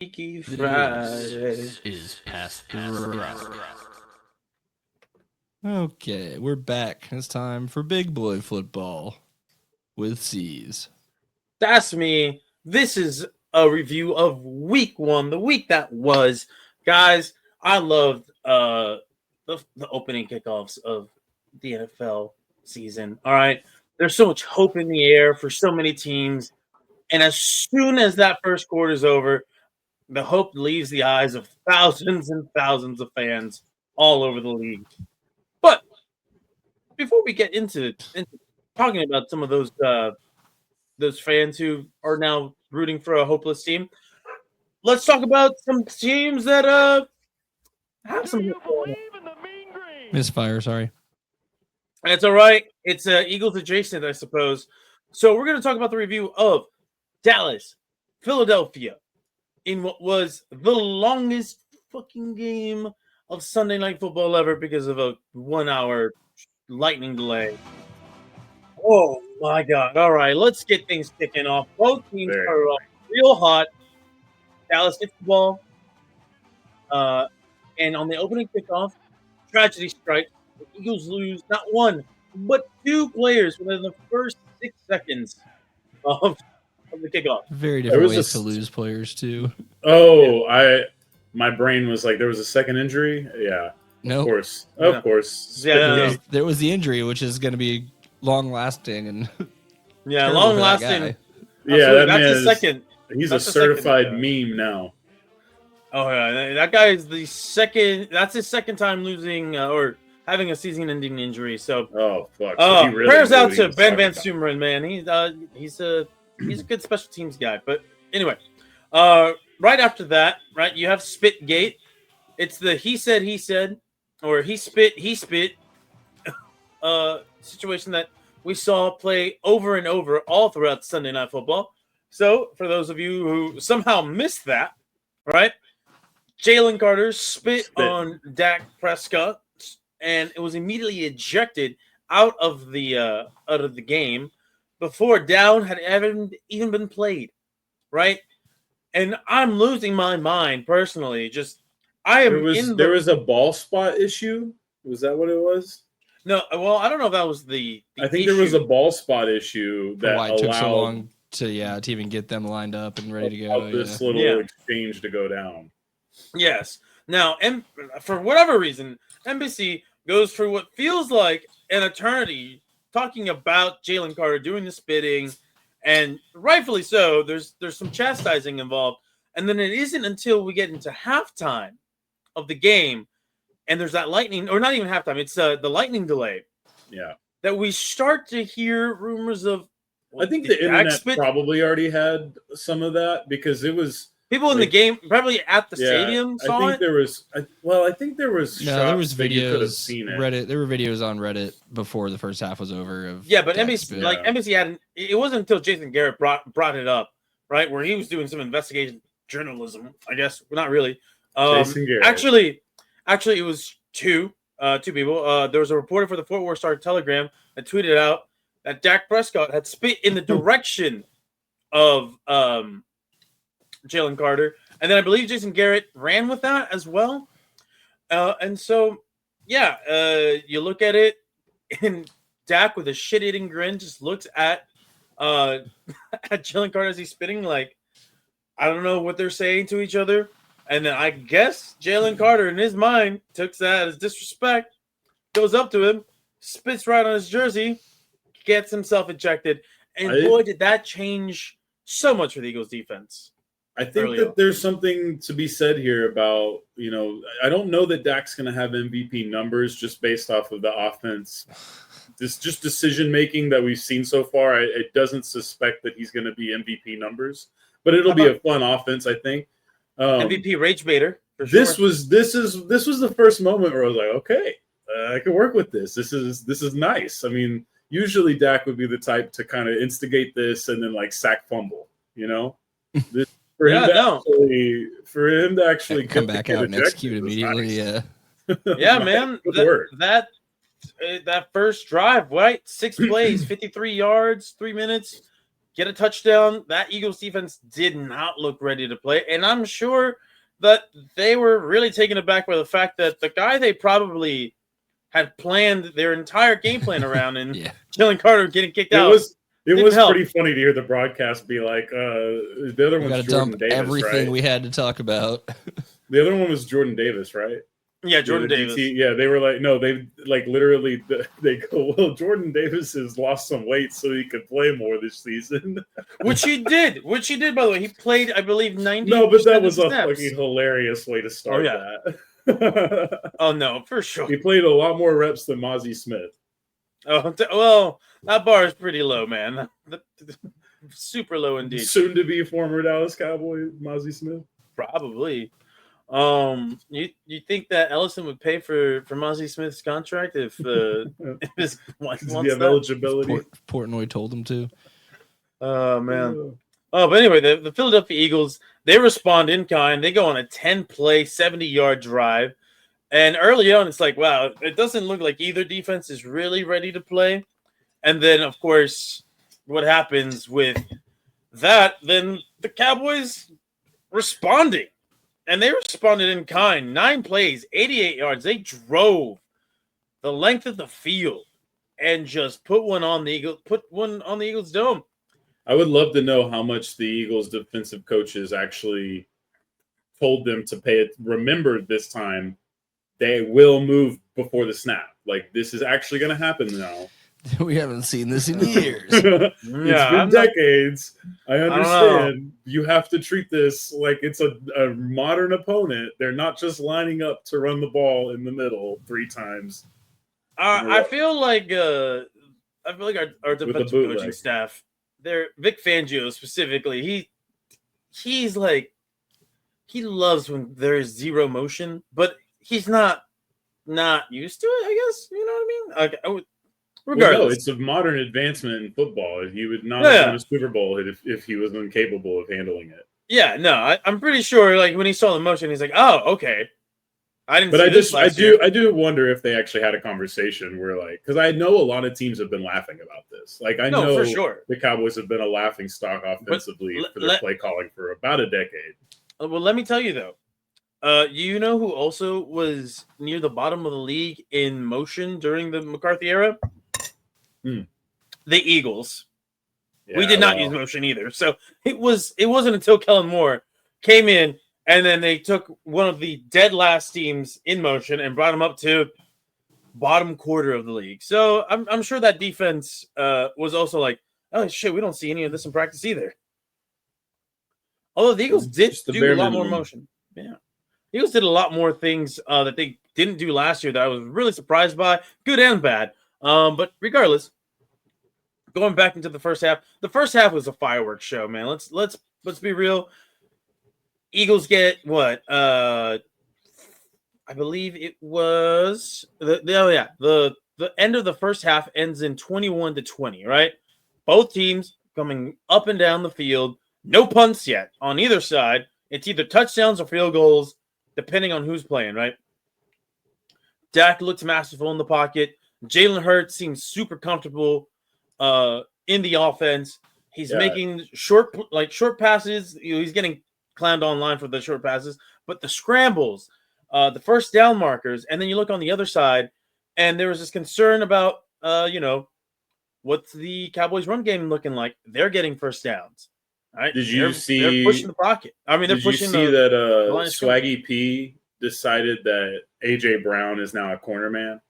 Freaky Friday. This is Past the Rust. Okay, we're back. It's time for Big Boy Football with C's. That's me. This is a review of week 1, the week that was. Guys, I loved the opening kickoffs of the NFL season. All right. There's so much hope in the air for so many teams. And as soon as that first quarter is over, the hope leaves the eyes of thousands and thousands of fans all over the league. But before we get into talking about some of those fans who are now rooting for a hopeless team, let's talk about some teams that have some. Misfire, sorry. That's all right. It's Eagles adjacent, I suppose. So we're going to talk about the review of Dallas, Philadelphia, in what was the longest fucking game of Sunday Night Football ever because of a 1-hour lightning delay. Oh my God! All right, let's get things kicking off. Both teams are real hot. Dallas gets the ball, and on the opening kickoff, tragedy strikes. The Eagles lose not one but 2 players within the first 6 seconds of the kickoff. Very different ways to lose players too. Oh, my brain was like, there was a second injury. Yeah, Nope. Of course. Yeah, there was the injury, which is going to be long lasting and long lasting. Yeah, that's his second. He's a certified meme now. Oh yeah, that guy is the second. That's his second time losing or having a season-ending injury. So, fuck. So prayers out to Ben Van Sumeren, man. He's a good special teams guy. But anyway, right after that, right, you have Spitgate. It's the he said, or he spit situation that we saw play over and over all throughout Sunday Night Football. So, for those of you who somehow missed that, right, Jalen Carter spit on Dak Prescott, and it was immediately ejected out of the game before down had even been played, right? And I'm losing my mind personally. There was a ball spot issue. Was that what it was? No, well, I don't know if that was the I think issue. There was a ball spot issue that why it took so long to even get them lined up and ready to go. This little exchange to go down. Yes. Now, for whatever reason, NBC goes for what feels like an eternity talking about Jalen Carter doing the spitting, and rightfully so. There's some chastising involved, and then it isn't until we get into halftime of the game, and there's that lightning, or not even halftime. It's the lightning delay. Yeah. That we start to hear rumors of. I think the internet probably already had some of that because it was. People in the game, probably at the stadium, saw it. There was. I think there was. No, there was videos. Reddit. There were videos on Reddit before the first half was over. But NBC had. It wasn't until Jason Garrett brought it up, right, where he was doing some investigation journalism. I guess not really. Jason Garrett. Actually, it was two people. There was a reporter for the Fort Worth Star-Telegram that tweeted out that Dak Prescott had spit in the direction of Jalen Carter, and then I believe Jason Garrett ran with that as well. And so, you look at it, and Dak with a shit-eating grin just looks at Jalen Carter as he's spitting, like, I don't know what they're saying to each other. And then I guess Jalen Carter, in his mind, took that as disrespect, goes up to him, spits right on his jersey, gets himself ejected, and boy, did that change so much for the Eagles defense. I think that there's something to be said here about, I don't know that Dak's going to have MVP numbers just based off of the offense. This just decision-making that we've seen so far, it doesn't suspect that he's going to be MVP numbers, but it'll be a fun offense, I think. MVP rage baiter. This was the first moment where I was like, okay, I can work with this. This is nice. I mean, usually Dak would be the type to kind of instigate this and then like sack fumble, For him to actually come back out and execute immediately, nice. Man. That first drive, right? 6 plays, 53 yards, 3 minutes. get a touchdown. That Eagles defense did not look ready to play. And I'm sure that they were really taken aback by the fact that the guy they probably had planned their entire game plan around and Yeah. Jalen Carter getting kicked out. It Didn't was help. pretty funny to hear the broadcast be like, the other We got one's to Jordan dump Davis, everything right? we had to talk about. The other one was Jordan Davis, right? Yeah, Jordan the Davis. DT, yeah, they were like, no, they like literally they go, well, Jordan Davis has lost some weight so he could play more this season. Which he did, by the way. He played, I believe, 90. No, but that was a fucking hilarious way to start that. Oh, no, for sure. He played a lot more reps than Mozzie Smith. Oh, well, that bar is pretty low, man. Super low indeed. Soon to be former Dallas Cowboy, Mozzie Smith. Probably. You think that Ellison would pay for Mozzie Smith's contract if his wife Does wants he have that? eligibility? Portnoy told him to. Oh man. Oh, but anyway, the Philadelphia Eagles, they respond in kind. They go on a 10-play, 70-yard drive. And early on, it's like, wow, it doesn't look like either defense is really ready to play. And then, of course, what happens with that, then the Cowboys responding. And they responded in kind. 9 plays, 88 yards. They drove the length of the field and just put one on the Eagles dome. I would love to know how much the Eagles defensive coaches actually told them to pay it. Remember, this time they will move before the snap. Like, this is actually going to happen now. We haven't seen this in years. It's been decades. I understand. You have to treat this like it's a modern opponent. They're not just lining up to run the ball in the middle 3 times. I feel like our defensive coaching staff, Vic Fangio specifically, he's like, he loves when there is zero motion, but he's not used to it, I guess. You know what I mean? Like, regardless, well, no, it's a modern advancement in football. He would not have won a Super Bowl if he was incapable of handling it. Yeah, no, I'm pretty sure. Like, when he saw the motion, he's like, "Oh, okay." I do wonder if they actually had a conversation where, like, because I know a lot of teams have been laughing about this. Like, I know for sure the Cowboys have been a laughing stock offensively for their play calling for about a decade. Well, let me tell you though. You know who also was near the bottom of the league in motion during the McCarthy era? The Eagles. Yeah, we did not use motion either. So it wasn't until Kellen Moore came in and then they took one of the dead last teams in motion and brought them up to bottom quarter of the league. So I'm sure that defense was also like, oh shit, we don't see any of this in practice either. Although the Eagles did do a lot more motion. Yeah. The Eagles did a lot more things that they didn't do last year that I was really surprised by, good and bad. But regardless, going back into the first half was a fireworks show, man. Let's be real. Eagles get what? I believe it was the end of the first half ends in 21-20, right? Both teams coming up and down the field. No punts yet on either side. It's either touchdowns or field goals, depending on who's playing, right? Dak looks masterful in the pocket. Jalen Hurts seems super comfortable in the offense. He's making short passes. He's getting clowned online for the short passes, but the scrambles, the first down markers, and then you look on the other side, and there was this concern about, what's the Cowboys' run game looking like? They're getting first downs. Right? They're pushing the pocket. I mean, they're pushing. Did you see that Swaggy P decided that AJ Brown is now a corner man?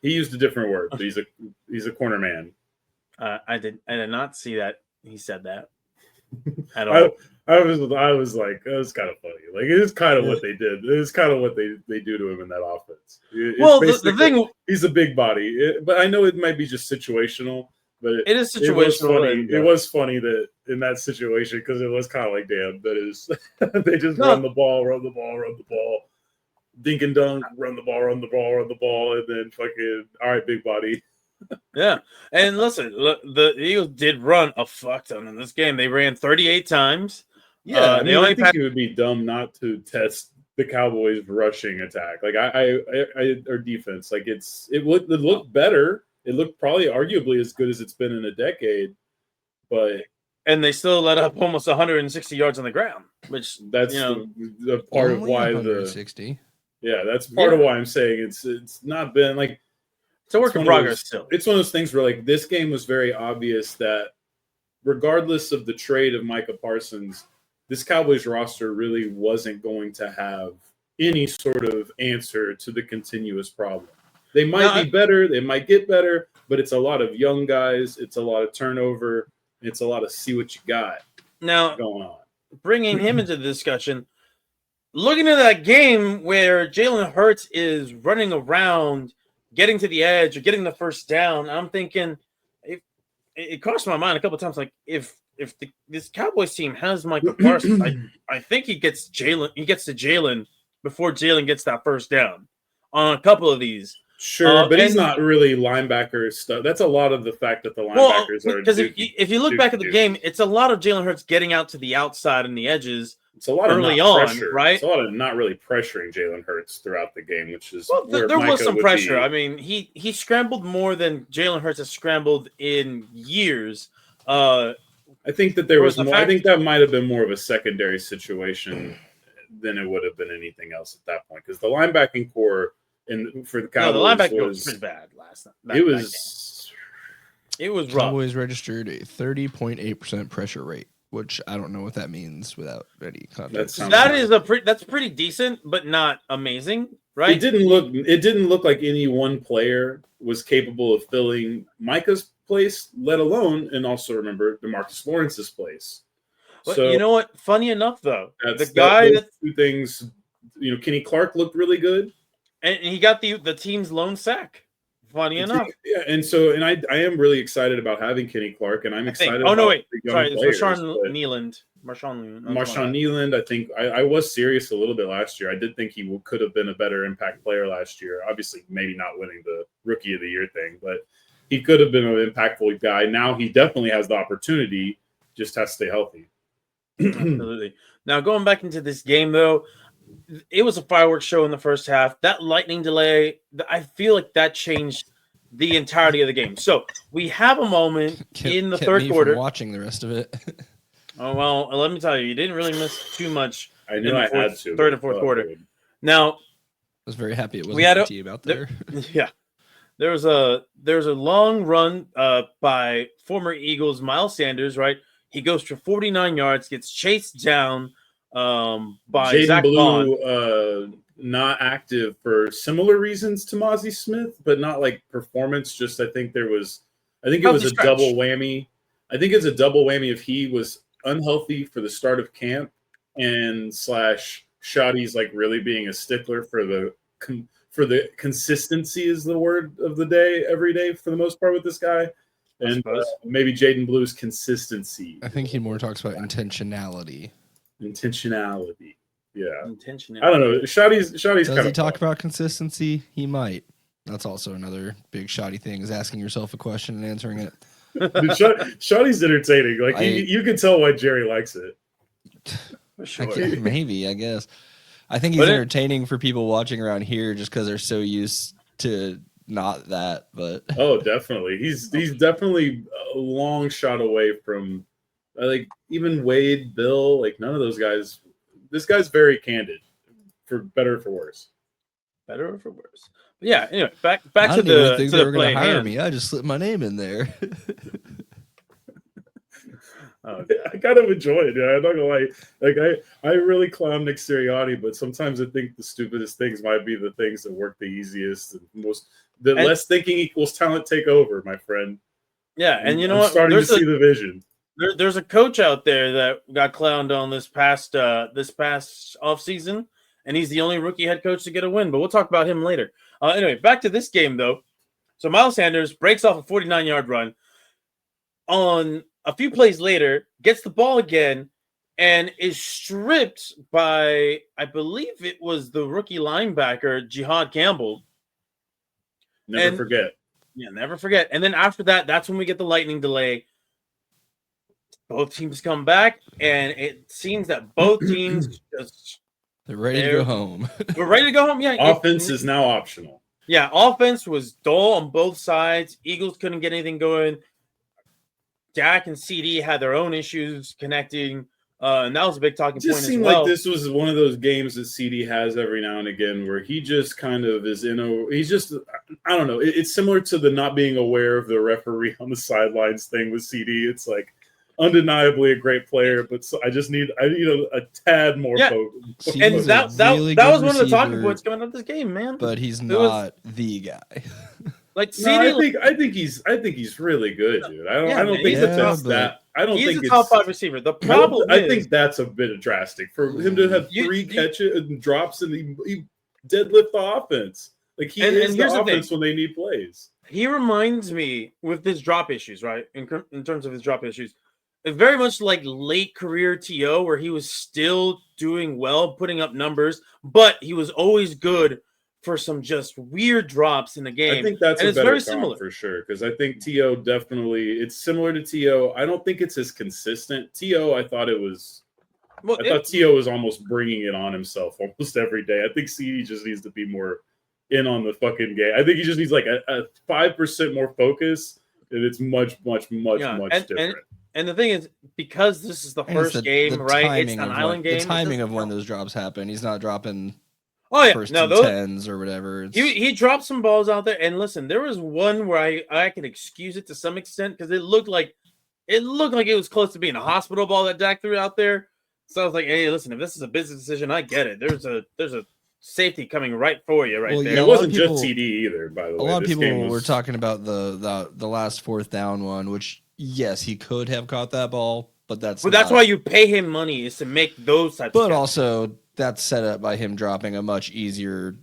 He used a different word, but he's a corner man. I did not see that he said that at all. I was like, that was kind of funny. Like, it is kind of what they did. It is kind of what they do to him in that offense. The thing, he's a big body, but I know it might be just situational. But it is situational. It was funny that in that situation, because it was kind of like, damn, that is they just run the ball, dink and dunk, run the ball, and then fucking all right, big body. Yeah, and listen, look, the Eagles did run a fuck ton in this game. They ran 38 times. Yeah, I think it would be dumb not to test the Cowboys' rushing attack. Like or defense. Like it looked better. It looked probably arguably as good as it's been in a decade, but and they still let up almost 160 yards on the ground, which That's the part of Only why 160. that's part of why I'm saying it's not been like it's a work in progress still. It's one of those things where like this game was very obvious that regardless of the trade of Micah Parsons, this Cowboys roster really wasn't going to have any sort of answer to the continuous problem. They might be better, they might get better, but it's a lot of young guys, it's a lot of turnover, it's a lot of see what you got going on. Bringing him into the discussion, looking at that game where Jalen Hurts is running around, getting to the edge or getting the first down, I'm thinking it crossed my mind a couple of times. Like if this Cowboys team has Michael Parsons, I think he gets to Jalen before Jalen gets that first down on a couple of these. Sure, but he's not really linebacker stuff. That's a lot of the fact that the linebackers are. Because if you look back at the game, it's a lot of Jalen Hurts getting out to the outside and the edges. It's a lot early of on, pressure. right? It's a lot of not really pressuring Jalen Hurts throughout the game, which is there was some pressure. I mean, he scrambled more than Jalen Hurts has scrambled in years. I think that there was more. I think that might have been more of a secondary situation than it would have been anything else at that point, because the linebacking core for the Cowboys the linebacking was pretty bad last night. It was rough. Cowboys registered a 30.8% pressure rate, which I don't know what that means without any context. That's pretty decent, but not amazing, right? It didn't look like any one player was capable of filling Micah's place, let alone, and also remember DeMarcus Lawrence's place. But so you know what? Funny enough, though, those two things, Kenny Clark looked really good, and he got the team's lone sack. Funny enough, yeah, and I am really excited about having Kenny Clark, and I'm excited. It's Marshawn Nealand. Marshawn Nealand. I think I was serious a little bit last year. I did think he could have been a better impact player last year. Obviously, maybe not winning the Rookie of the Year thing, but he could have been an impactful guy. Now he definitely has the opportunity. Just has to stay healthy. Absolutely. Now going back into this game, though, it was a fireworks show in the first half. That lightning delay, I feel like that changed the entirety of the game. So we have a moment in the third quarter. Watching the rest of it. Oh, well, let me tell you, you didn't really miss too much. I knew I had to. Third and fourth quarter. Now, I was very happy it wasn't a team out there. Yeah. There was a long run by former Eagles Miles Sanders, right? He goes for 49 yards, gets chased down by Jaden Zach Blue, Bond. Not active for similar reasons to Mozzie Smith, but not like performance. Just I think it was a double whammy. I think it's a double whammy if he was unhealthy for the start of camp and / Shoddy's like really being a stickler for the consistency is the word of the day every day for the most part with this guy. And maybe Jaden Blue's consistency. I think he more talks about intentionality. Yeah. Intentionality. I don't know. Shoddy's Does he talk about consistency? He might. That's also another big Shoddy thing, is asking yourself a question and answering it. Shoddy's entertaining. Like you can tell why Jerry likes it. For sure. I guess. I think he's entertaining for people watching around here just because they're so used to not that. But oh, definitely, he's definitely a long shot away from like even Wade, Bill, like none of those guys. This guy's very candid, for better or for worse. Better or for worse. But yeah. Anyway, back to the they were going to hire me. I just slipped my name in there. I kind of enjoy it. Yeah, I'm not gonna lie. Like I really clown Nick Sirianni, but sometimes I think the stupidest things might be the things that work the easiest and most. Less thinking equals talent take over, my friend. Yeah, and you know I'm what? Starting to see the vision. There's a coach out there that got clowned on this past offseason, and he's the only rookie head coach to get a win. But we'll talk about him later. Anyway, back to this game though. So Miles Sanders breaks off a 49-yard run. On a few plays later, gets the ball again and is stripped by, I believe it was the rookie linebacker, Jihad Campbell. Never forget. Yeah, never forget. And then after that, that's when we get the lightning delay. Both teams come back, and it seems that both teams they're ready to go home. We're ready to go home. Yeah. Offense is now optional. Yeah, offense was dull on both sides. Eagles couldn't get anything going. Dak and CD had their own issues connecting, and that was a big talking It just point as seemed well. like this was one of those games that CD has every now and again where he just kind of is he's just, I don't know. It's similar to the not being aware of the referee on the sidelines thing with CD. It's like undeniably a great player, but I need a tad more focus. And that was one of the talking points coming up this game, man. But he's not the guy. Like CD, I think he's really good, dude. I don't think that's that. I don't think he's a top 5 receiver. The problem I think that's a bit drastic for him to have 3 catches and drops, and he deadlift the offense. Like he is the offense when they need plays. He reminds me with his drop issues, right? In terms of his drop issues, it's very much like late career TO, where he was still doing well, putting up numbers, but he was always good for some just weird drops in the game. I think that's a better comp for sure, because I think TO definitely, it's similar to TO. I don't think it's as consistent. TO, I thought it was. I thought TO was almost bringing it on himself almost every day. I think CD just needs to be more in on the fucking game. I think he just needs like a 5% more focus, and it's much different. And the thing is, because this is the first game, right? It's an island game. The timing of when those drops happen. He's not dropping first those 10s or whatever. He dropped some balls out there, and listen, there was one where I can excuse it to some extent because it looked like it was close to being a hospital ball that Dak threw out there. So I was like, hey, listen, if this is a business decision, I get it. There's a safety coming right for you there. Yeah, it wasn't just CD either, by the way. A lot of people were talking about the last 4th down one, which yes, he could have caught that ball, but that's why you pay him money, is to make those types. But also, that's set up by him dropping a much easier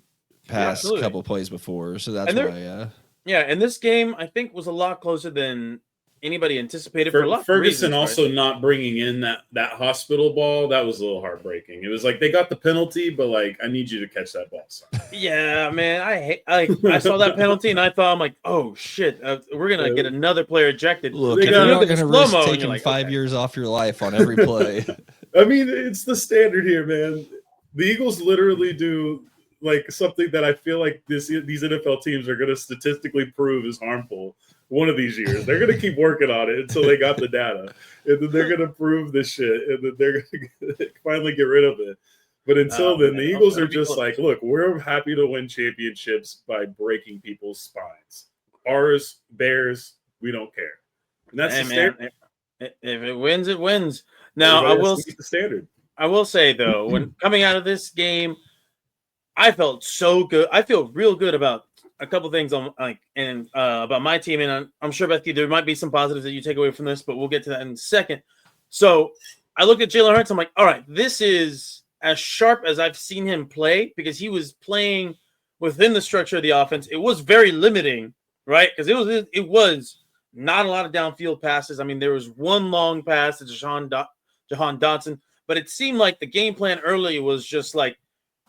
pass a couple plays before, so that's why. Yeah, and this game I think was a lot closer than anybody anticipated. For a lot Ferguson of reasons, also not bringing in that hospital ball, that was a little heartbreaking. It was like they got the penalty, but like I need you to catch that ball. Son. Yeah, man, I saw that penalty and I thought, I'm like, oh shit, we're gonna get another player ejected. Look, if you're not gonna risk taking 5 years off your life on every play. I mean, it's the standard here, man. The Eagles literally do like something that I feel like these NFL teams are going to statistically prove is harmful one of these years. They're going to keep working on it until they got the data, and then they're going to prove this shit, and then they're going to finally get rid of it. But until then, the Eagles are just like, look, we're happy to win championships by breaking people's spines. Ours, Bears, we don't care. And that's the standard. If it wins, it wins. Now, I will the standard. I will say though, when coming out of this game, I felt so good. I feel real good about a couple things about my team, and I'm sure Becky, there might be some positives that you take away from this, but we'll get to that in a second. So I look at Jalen Hurts. I'm like, all right, this is as sharp as I've seen him play, because he was playing within the structure of the offense. It was very limiting, right? Because it was not a lot of downfield passes. I mean, there was one long pass to Jahan Dotson. But it seemed like the game plan early was just like,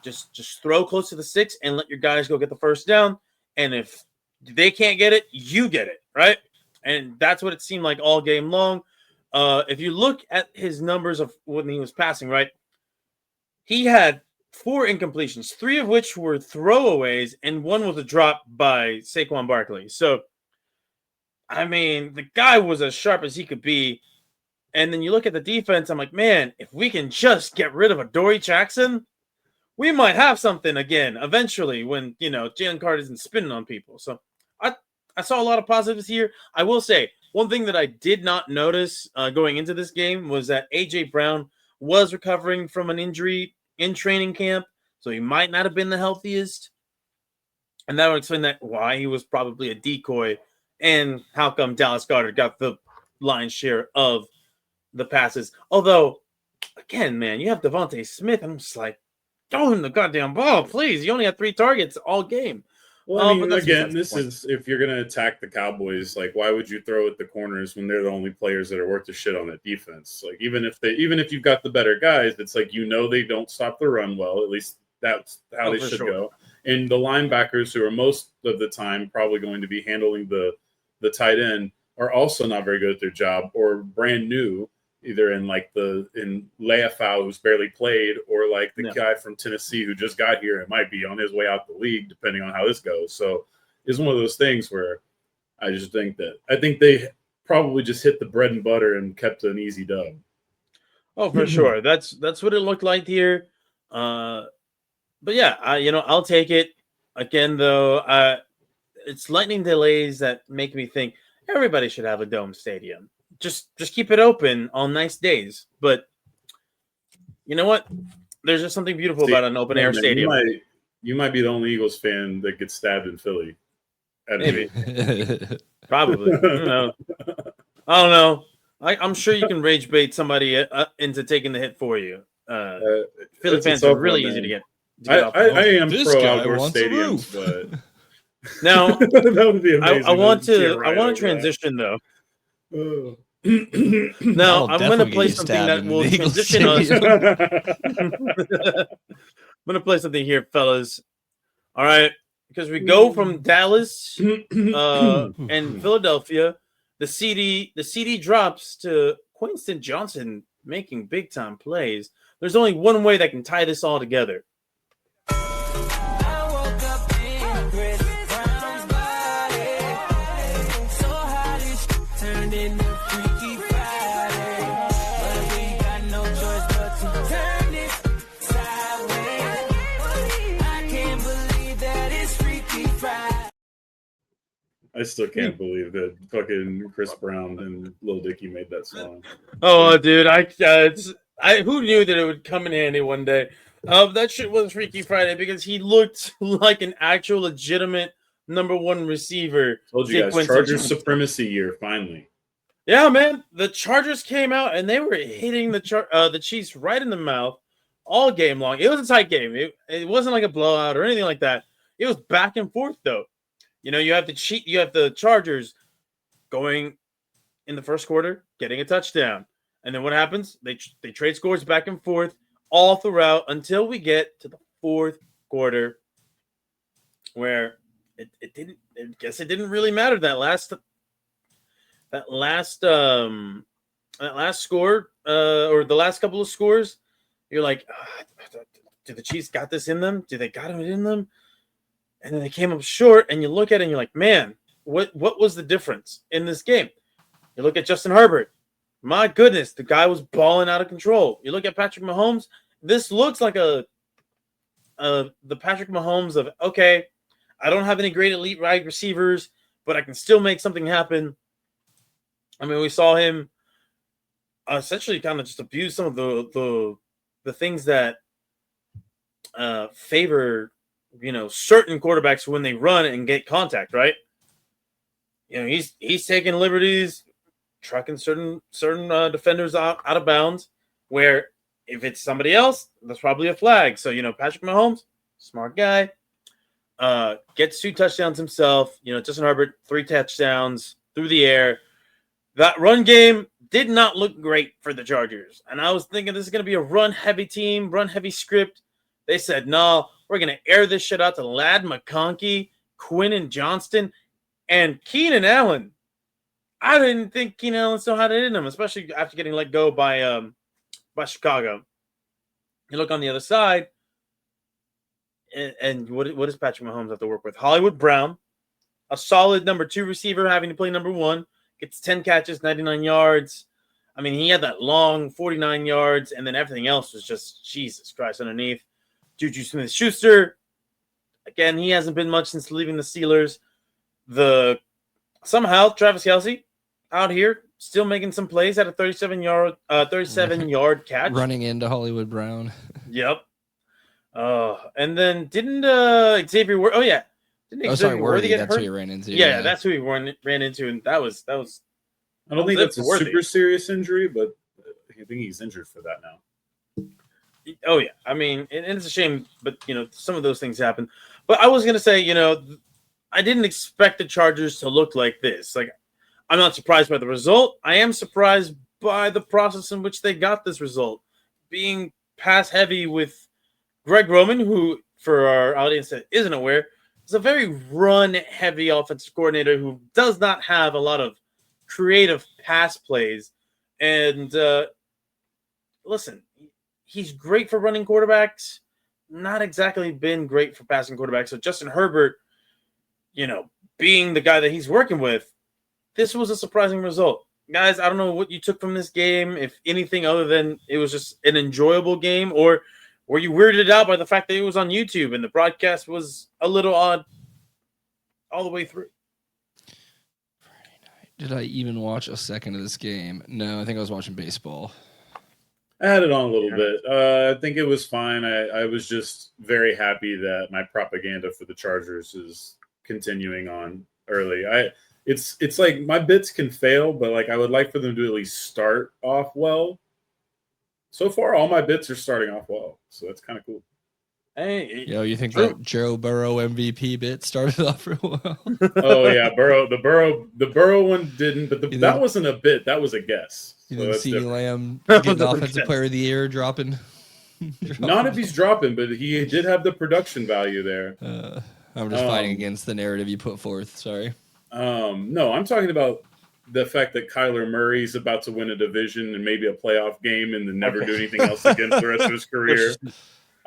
just throw close to the 6 and let your guys go get the first down. And if they can't get it, you get it, right? And that's what it seemed like all game long. If you look at his numbers of when he was passing, right, he had 4 incompletions, 3 of which were throwaways, and 1 was a drop by Saquon Barkley. So, I mean, the guy was as sharp as he could be. And then you look at the defense, I'm like, man, if we can just get rid of Adoree Jackson, we might have something again eventually when, Jalen Carter isn't spinning on people. So I saw a lot of positives here. I will say, one thing that I did not notice going into this game was that A.J. Brown was recovering from an injury in training camp, so he might not have been the healthiest. And that would explain why he was probably a decoy and how come Dallas Goedert got the lion's share of the passes. Although, again, man, you have Devontae Smith. I'm just like, throw him the goddamn ball, please. You only had 3 targets all game. Well, I mean, again, this is, if you're going to attack the Cowboys, like, why would you throw at the corners when they're the only players that are worth the shit on that defense? Like, even if you've got the better guys, it's like, they don't stop the run well. At least that's how they should go. And the linebackers, who are most of the time probably going to be handling the tight end, are also not very good at their job, or brand new, either in Leafau, who's barely played, or like the guy from Tennessee who just got here and might be on his way out the league, depending on how this goes. So it's one of those things where I just think they probably just hit the bread and butter and kept an easy dub. Oh, for sure. That's what it looked like here. But yeah, I'll take it. Again, though, it's lightning delays that make me think everybody should have a dome stadium. Just keep it open on nice days. But you know what? There's just something beautiful about an open air stadium. You might be the only Eagles fan that gets stabbed in Philly. Maybe. Probably. I don't know. I'm sure you can rage bait somebody into taking the hit for you. Philly fans are really easy to get. I am This pro guy outdoor wants a stadiums, roof. but Now that would be amazing. I want see a to riot transition though. over Now That'll I'm going to definitely play get you something stabbed that in will the Eagles transition us. that. I'm going to play something here, fellas. All right, because we go from Dallas and Philadelphia. The CD drops to Quinton Johnson making big time plays. There's only one way that can tie this all together. I still can't believe that fucking Chris Brown and Lil Dicky made that song. Oh, dude, who knew that it would come in handy one day? That shit was Freaky Friday because he looked like an actual legitimate number one receiver. Told you guys, Chargers supremacy year finally. Yeah, man, the Chargers came out and they were hitting the Chiefs right in the mouth all game long. It was a tight game. It wasn't like a blowout or anything like that. It was back and forth though. You have the Chargers going in the first quarter, getting a touchdown. And then what happens? They trade scores back and forth all throughout until we get to the fourth quarter where it didn't really matter that last score or the last couple of scores. You're like, do the Chiefs got this in them? Do they got it in them? And then they came up short, and you look at it and you're like, man, what was the difference in this game? You look at Justin Herbert. My goodness, the guy was balling out of control. You look at Patrick Mahomes. This looks like the Patrick Mahomes of, okay, I don't have any great elite wide receivers, but I can still make something happen. I mean, we saw him essentially kind of just abuse some of the things that favor certain quarterbacks when they run and get contact, right? He's taking liberties, trucking certain defenders out of bounds, where if it's somebody else, that's probably a flag. So, Patrick Mahomes, smart guy, gets 2 touchdowns himself. Justin Herbert, 3 touchdowns through the air. That run game did not look great for the Chargers. And I was thinking this is going to be a run-heavy team, run-heavy script. They said, no, we're going to air this shit out to Ladd McConkey, Quinton Johnston, and Keenan Allen. I didn't think Keenan Allen still had it in him, especially after getting let go by Chicago. You look on the other side, and what does Patrick Mahomes have to work with? Hollywood Brown, a solid number 2 receiver having to play number 1, gets 10 catches, 99 yards. I mean, he had that long 49 yards, and then everything else was just Jesus Christ underneath. Juju Smith-Schuster, again, he hasn't been much since leaving the Steelers. Somehow Travis Kelce out here still making some plays at a 37-yard catch, running into Hollywood Brown. Yep. And then didn't Xavier? Oh yeah, didn't Xavier Worthy get hurt? That's who he ran into. Yeah, that's who he ran into, and that was. I don't think that's a super serious injury, but I think he's injured for that now. Oh yeah, I mean, and it's a shame, but some of those things happen. But I was gonna say, I didn't expect the Chargers to look like this. Like, I'm not surprised by the result. I am surprised by the process in which they got this result, being pass heavy with Greg Roman, who, for our audience that isn't aware, is a very run heavy offensive coordinator who does not have a lot of creative pass plays. And listen, he's great for running quarterbacks, not exactly been great for passing quarterbacks. So Justin Herbert, being the guy that he's working with, this was a surprising result. Guys, I don't know what you took from this game, if anything other than it was just an enjoyable game, or were you weirded out by the fact that it was on YouTube and the broadcast was a little odd all the way through? Did I even watch a second of this game? No, I think I was watching baseball. I had it on a little bit. I think it was fine. I was just very happy that my propaganda for the Chargers is continuing on early. It's like my bits can fail, but like I would like for them to at least start off well. So far, all my bits are starting off well, so that's kind of cool. Hey, Yo, you think that Joe Burrow MVP bit started off real well? Oh yeah, the Burrow one didn't, but that wasn't a bit. That was a guess. You So know, that's CeeDee different. Lamb That getting was a offensive guess. player of the year, dropping. Not if he's dropping, but he did have the production value there. I'm just fighting against the narrative you put forth. Sorry. No, I'm talking about the fact that Kyler Murray's about to win a division and maybe a playoff game and then never do anything else again for the rest of his career.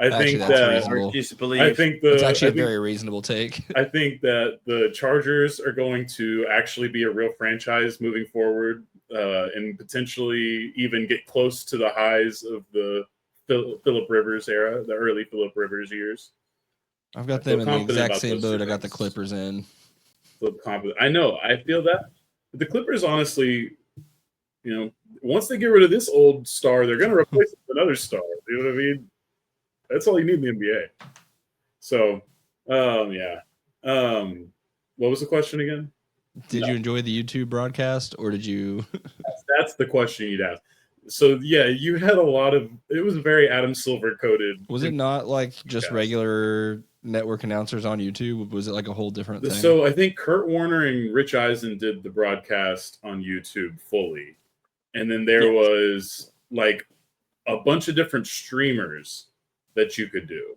I think that's that reasonable. it's actually a very reasonable take. I think that the Chargers are going to actually be a real franchise moving forward, and potentially even get close to the highs of the Phillip Rivers era, the early Phillip Rivers years. I've got I feel them in the confident exact about same those boat. two I got the things. Clippers in. I know. I feel that. But the Clippers, honestly, once they get rid of this old star, they're going to replace it with another star. You know what I mean? That's all you need in the NBA. So, yeah. What was the question again? Did you enjoy the YouTube broadcast, or did you? That's the question you'd ask. So, yeah, you had a lot of. It was very Adam Silver coded. Was it not like just regular network announcers on YouTube? Was it like a whole different thing? So I think Kurt Warner and Rich Eisen did the broadcast on YouTube fully. And then there was like a bunch of different streamers that you could do.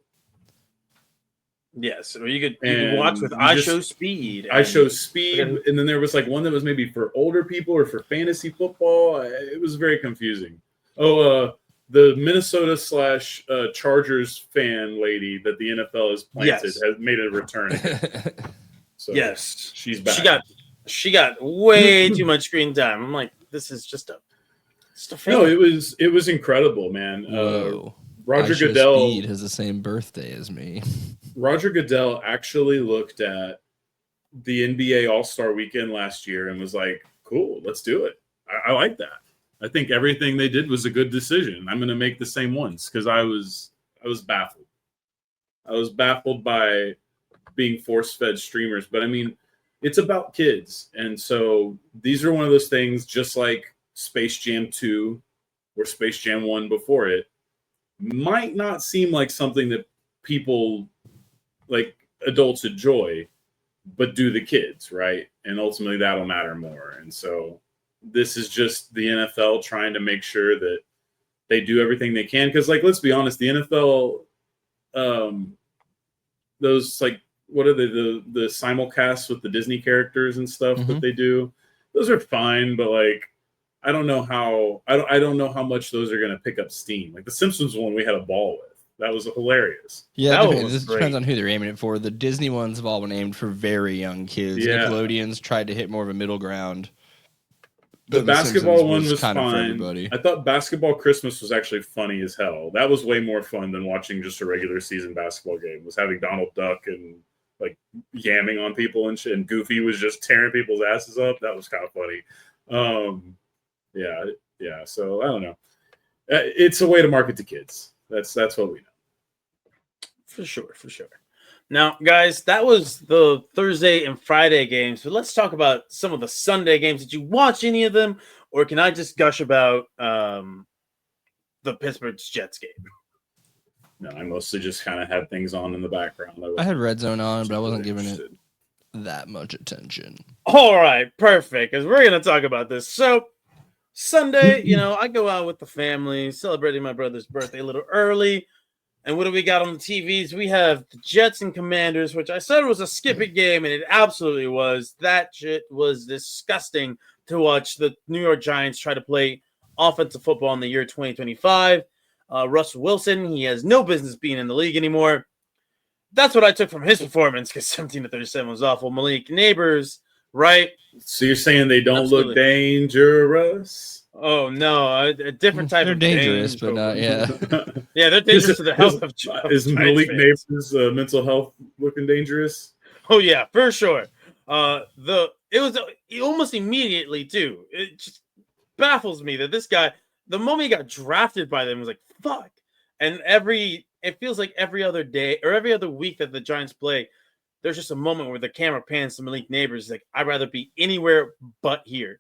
Yes, or you could watch with iShowSpeed. iShowSpeed, and then there was like one that was maybe for older people or for fantasy football. It was very confusing. The Minnesota / Chargers fan lady that the NFL has planted has made a return. So yes, she's back. She got way too much screen time. I'm like, this is just a fan. No, it was incredible, man. Whoa. Roger Goodell Speed has the same birthday as me. Roger Goodell actually looked at the NBA All-Star Weekend last year and was like, "Cool, let's do it." I like that. I think everything they did was a good decision. I'm going to make the same ones because I was baffled. I was baffled by being force-fed streamers, but I mean, it's about kids, and so these are one of those things. Just like Space Jam 2 or Space Jam 1 before it, might not seem like something that people like adults enjoy, but do the kids, right? And ultimately that'll matter more. And so this is just the NFL trying to make sure that they do everything they can. Because, like, let's be honest, the NFL, those, like, what are the simulcasts with the Disney characters and stuff that they do? Those are fine, but like, I don't know how much those are going to pick up steam. Like the Simpsons one, we had a ball with. That was hilarious. Yeah, That this depends on who they're aiming it for. The Disney ones have all been aimed for very young kids. Yeah. Nickelodeon's tried to hit more of a middle ground. The basketball Simpsons one was kind of for fine. everybody. I thought Basketball Christmas was actually funny as hell. That was way more fun than watching just a regular season basketball game. Was having Donald Duck and like yamming on people and shit, and Goofy was just tearing people's asses up. That was kind of funny. Yeah. So I don't know. It's a way to market to kids. That's what we know. For sure. Now, guys, that was the Thursday and Friday games. So let's talk about some of the Sunday games. Did you watch any of them, or can I just gush about the Pittsburgh Jets game? No, I mostly just kind of had things on in the background. I had Red Zone on, but I wasn't giving it that much attention. All right, perfect, because we're going to talk about this. So Sunday, I go out with the family, celebrating my brother's birthday a little early. And what do we got on the TVs? We have the Jets and Commanders, which I said was a skipping game, and it absolutely was. That shit was disgusting to watch the New York Giants try to play offensive football in the year 2025. Russell Wilson, he has no business being in the league anymore. That's what I took from his performance, because 17-37 was awful. Malik Neighbors right? So you're saying they don't Absolutely. look dangerous? Oh no, a different type They're of dangerous, but not Yeah, they're dangerous to the health of Is Giants Malik fans. Neighbors' mental health looking dangerous? Oh yeah, for sure. It was almost immediately too. It just baffles me that this guy, the moment he got drafted by them, was like fuck. And it feels like every other day or every other week that the Giants play, there's just a moment where the camera pans to Malik Neighbors. Like, I'd rather be anywhere but here.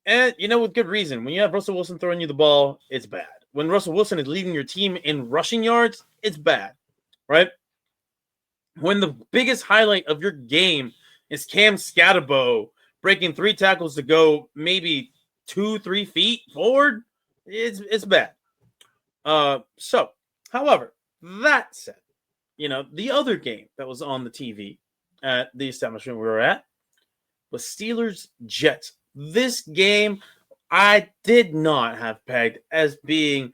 And with good reason. When you have Russell Wilson throwing you the ball, it's bad. When Russell Wilson is leading your team in rushing yards, it's bad, right? When the biggest highlight of your game is Cam Scatterbo breaking 3 tackles to go maybe 2-3 feet forward, it's bad. So, however, that said, the other game that was on the TV at the establishment we were at was Steelers-Jets. This game I did not have pegged as being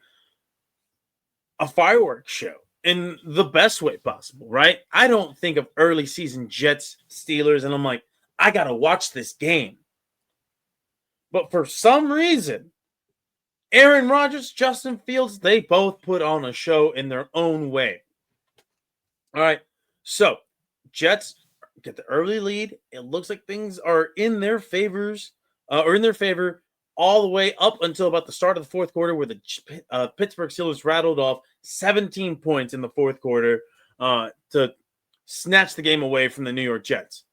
a fireworks show in the best way possible, right? I don't think of early season Jets, Steelers, and I'm like, I got to watch this game. But for some reason, Aaron Rodgers, Justin Fields, they both put on a show in their own way. All right, so Jets get the early lead. It looks like things are in their favor all the way up until about the start of the fourth quarter, where the Pittsburgh Steelers rattled off 17 points in the fourth quarter to snatch the game away from the New York Jets.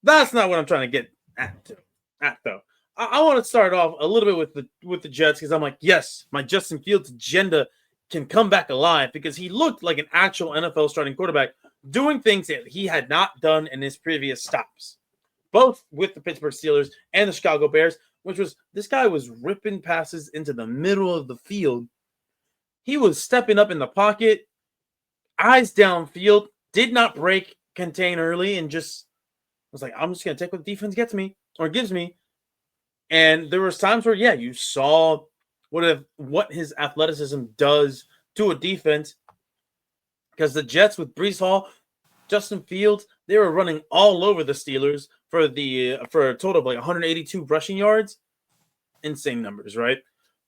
That's not what I'm trying to get at though. I want to start off a little bit with the Jets because I'm like, yes, my Justin Fields agenda can come back alive because he looked like an actual NFL starting quarterback doing things that he had not done in his previous stops, both with the Pittsburgh Steelers and the Chicago Bears, which was this guy was ripping passes into the middle of the field. He was stepping up in the pocket, eyes downfield, did not break, contain early, and just was like, I'm just going to take what the defense gives me. And there was times where, you saw what his athleticism does to a defense, because the Jets with Breece Hall, Justin Fields, they were running all over the Steelers for a total of like 182 rushing yards. Insane numbers, right?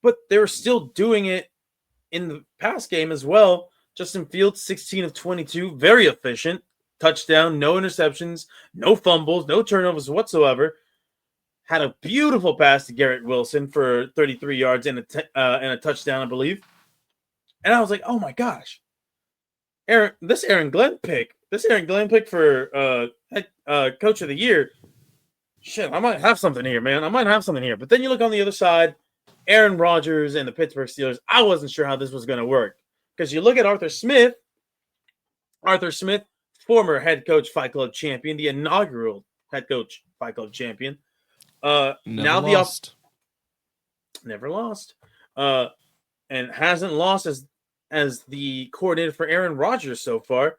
But they were still doing it in the pass game as well. Justin Fields, 16 of 22, very efficient. Touchdown, no interceptions, no fumbles, no turnovers whatsoever. Had a beautiful pass to Garrett Wilson for 33 yards and a touchdown, I believe. And I was like, oh my gosh. This Aaron Glenn pick for Coach of the Year. Shit, I might have something here, man. But then you look on the other side, Aaron Rodgers and the Pittsburgh Steelers. I wasn't sure how this was going to work because you look at Arthur Smith, former head coach, Fight Club champion, the inaugural head coach, Fight Club champion. Never lost, and hasn't lost as the coordinator for Aaron Rodgers so far.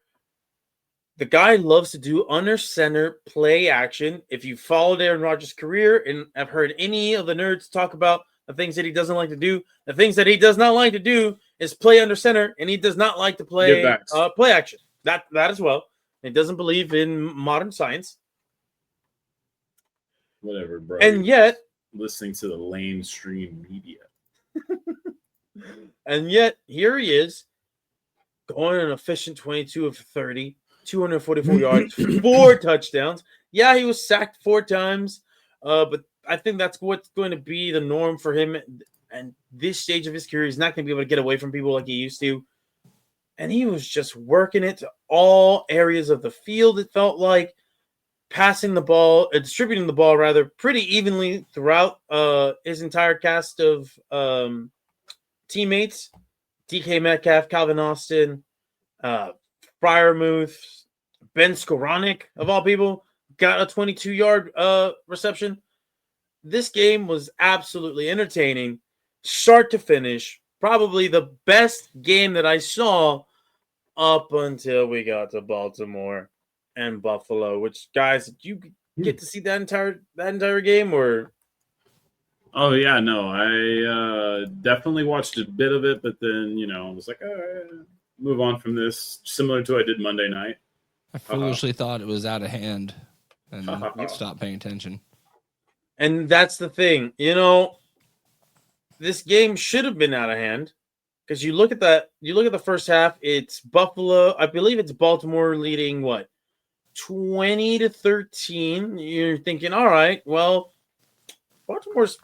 The guy loves to do under center play action. If you followed Aaron Rodgers' career and have heard any of the nerds talk about the things that he doesn't like to do, the things that he does not like to do is play under center, and he does not like to play action. That as well. He doesn't believe in modern science. Whatever, bro. And yet, listening to the mainstream media. And yet, here he is, going an efficient 22 of 30, 244 yards, 4 touchdowns. Yeah, he was sacked 4 times, but I think that's what's going to be the norm for him. And this stage of his career, he's not going to be able to get away from people like he used to. And he was just working it to all areas of the field, it felt like. Passing the ball, distributing the ball rather pretty evenly throughout his entire cast of teammates. DK Metcalf, Calvin Austin, Freiermuth, Ben Skoranek, of all people, got a 22-yard reception. This game was absolutely entertaining, start to finish. Probably the best game that I saw up until we got to Baltimore and Buffalo. Which, guys, did you get to see that entire game, or? Oh yeah, no, I definitely watched a bit of it, but then I was like, move on from this. Similar to what I did Monday night. I foolishly thought it was out of hand and stop paying attention. And that's the thing. This game should have been out of hand because you look at the first half, it's Buffalo, I believe it's Baltimore leading 20-13. You're thinking, all right, well, Baltimore's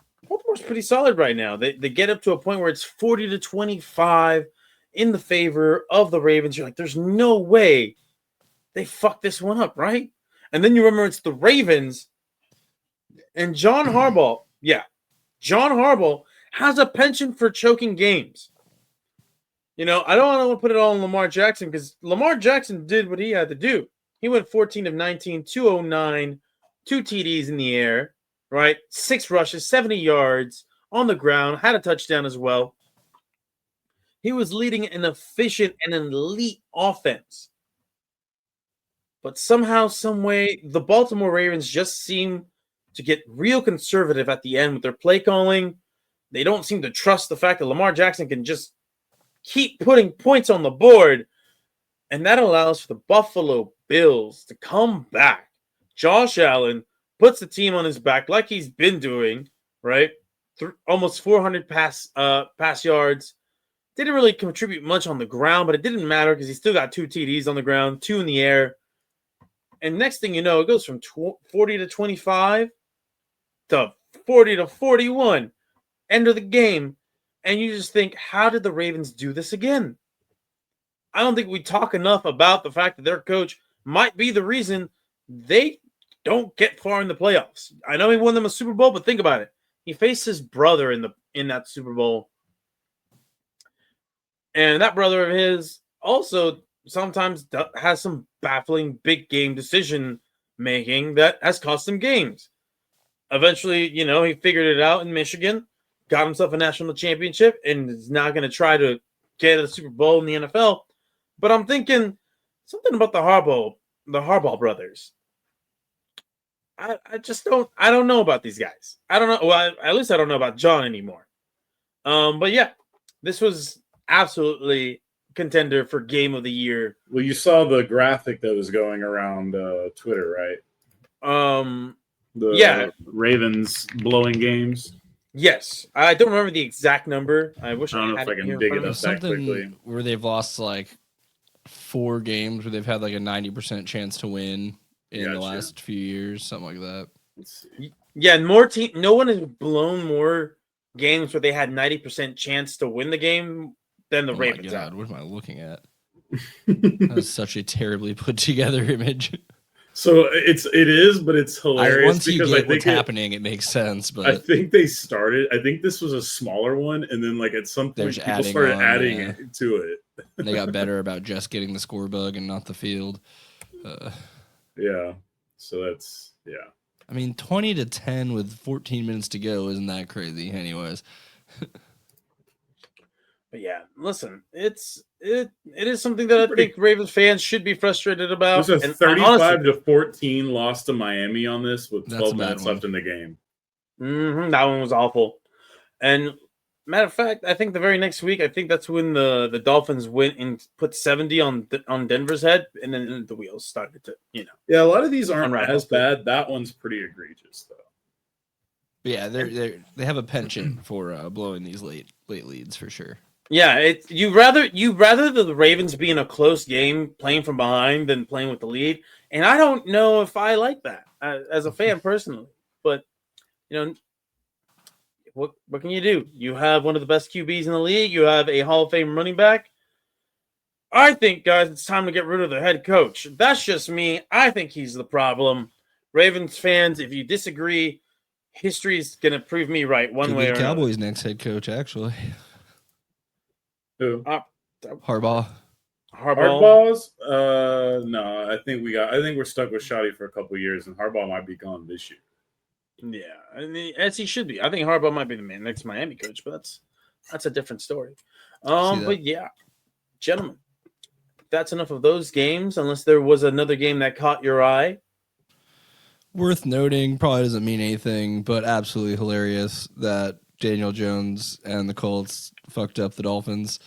pretty solid right now. They get up to a point where it's 40-25 in the favor of the Ravens. You're like, there's no way they fucked this one up, right? And then you remember it's the Ravens and John Harbaugh. Yeah, John Harbaugh has a penchant for choking games. I don't want to put it all on Lamar Jackson because Lamar Jackson did what he had to do. He went 14 of 19, 209, 2 TDs in the air, right? 6 rushes, 70 yards on the ground, had a touchdown as well. He was leading an efficient and an elite offense. But somehow, some way, the Baltimore Ravens just seem to get real conservative at the end with their play calling. They don't seem to trust the fact that Lamar Jackson can just keep putting points on the board. And that allows for the Buffalo Bills to come back. Josh Allen puts the team on his back like he's been doing, right? Almost 400 pass yards. Didn't really contribute much on the ground, but it didn't matter because he still got 2 TDs on the ground, 2 in the air. And next thing you know, it goes from 40-25 to 40-41. End of the game. And you just think, how did the Ravens do this again? I don't think we talk enough about the fact that their coach might be the reason they don't get far in the playoffs. I know he won them a Super Bowl, but think about it. He faced his brother in that Super Bowl. And that brother of his also sometimes has some baffling big game decision making that has cost him games. Eventually, he figured it out in Michigan, got himself a national championship, and is now going to try to get a Super Bowl in the NFL. But I'm thinking something about the Harbaugh brothers. I don't know about these guys. I don't know. Well, at least I don't know about John anymore. But yeah, this was absolutely contender for game of the year. Well, you saw the graphic that was going around Twitter, right? The Ravens blowing games. Yes, I don't remember the exact number. I wish I don't know had if I it can dig it up that Something quickly. where they've lost 4 games where they've had a 90% chance to win in the last few years, something like that. Yeah, no one has blown more games where they had 90% chance to win the game than the Ravens. My God, what am I looking at? That's such a terribly put together image. So it is, but it's hilarious. Once you get what's happening, it makes sense. But I think they started. I think this was a smaller one, and then at some point, people started adding it to it. They got better about just getting the score bug and not the field. Yeah. So that's I mean, 20-10 with 14 minutes to go isn't that crazy, anyways. But yeah, listen, it is something that I think Ravens fans should be frustrated about. There's a 35-14 loss to Miami on this with 12 minutes left in the game. That one was awful. And matter of fact, I think the very next week, I think that's when the Dolphins went and put 70 on Denver's head, and then the wheels started to, Yeah, a lot of these aren't as bad. That one's pretty egregious, though. Yeah, they have a penchant for blowing these late leads for sure. Yeah, you rather the Ravens be in a close game playing from behind than playing with the lead, and I don't know if I like that as a fan personally. But what can you do? You have one of the best QBs in the league. You have a Hall of Fame running back. I think, guys, it's time to get rid of the head coach. That's just me. I think he's the problem. Ravens fans, if you disagree, history's gonna prove me right one way or another. Cowboys' next head coach, actually. Who? Harbaugh. Harbaugh's? No, I think we're stuck with Shoddy for a couple of years, and Harbaugh might be gone this year. Yeah, I mean, as he should be. I think Harbaugh might be the next Miami coach, but that's a different story. But yeah, gentlemen, that's enough of those games. Unless there was another game that caught your eye. Worth noting, probably doesn't mean anything, but absolutely hilarious that Daniel Jones and the Colts fucked up the Dolphins.